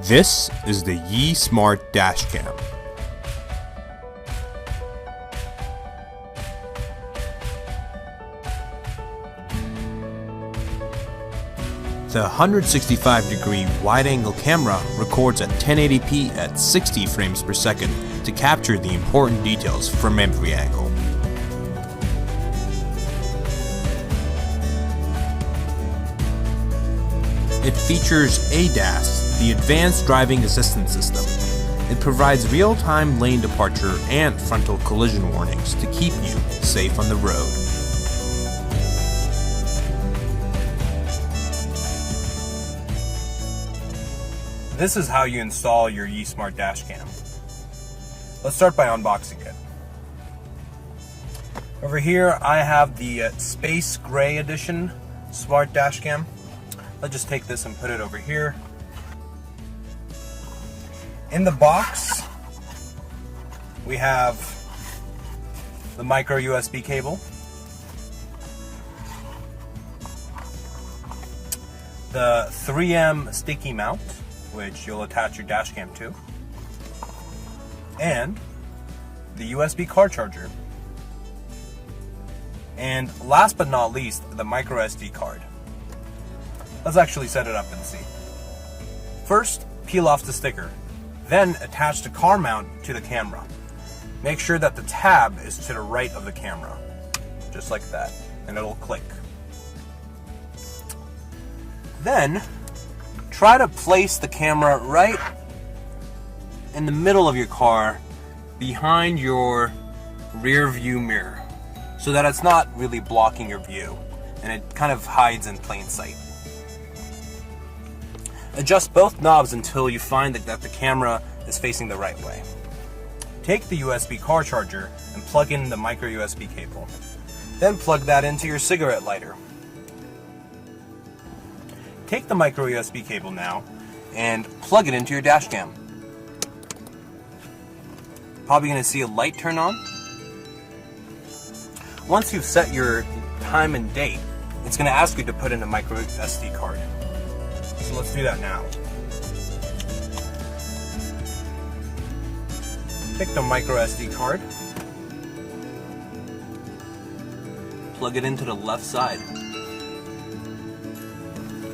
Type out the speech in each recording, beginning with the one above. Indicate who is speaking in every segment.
Speaker 1: This is the Smart Dashcam. The 165-degree wide-angle camera records at 1080p at 60 frames per second to capture the important details from every angle. It features ADAS, the Advanced Driving Assistance System. It provides real-time lane departure and frontal collision warnings to keep you safe on the road. This is how you install your Smart Dashcam. Let's start by unboxing it. Over here I have the Space Gray Edition Smart Dashcam. Let's just take this and put it over here. In the box, we have the micro USB cable, the 3M sticky mount, which you'll attach your dashcam to, and the USB car charger. And last but not least, the micro SD card. Let's actually set it up and see. First, peel off the sticker. Then attach the car mount to the camera. Make sure that the tab is to the right of the camera. Just like that. And it'll click. Then, try to place the camera right in the middle of your car behind your rear view mirror so that it's not really blocking your view and it kind of hides in plain sight. Adjust both knobs until you find that the camera is facing the right way. Take the USB car charger and plug in the micro USB cable. Then plug that into your cigarette lighter. Take the micro USB cable now and plug it into your dashcam. Probably going to see a light turn on. Once you've set your time and date, it's going to ask you to put in a micro SD card. So let's do that now. Pick the micro SD card. Plug it into the left side.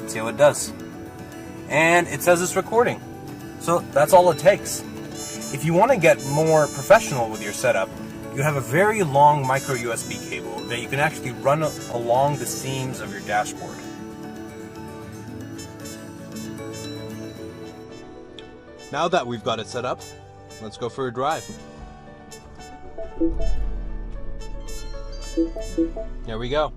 Speaker 1: See how it does. And it says it's recording. So that's all it takes. If you want to get more professional with your setup, you have a very long micro USB cable that you can actually run along the seams of your dashboard. Now that we've got it set up, let's go for a drive. There we go.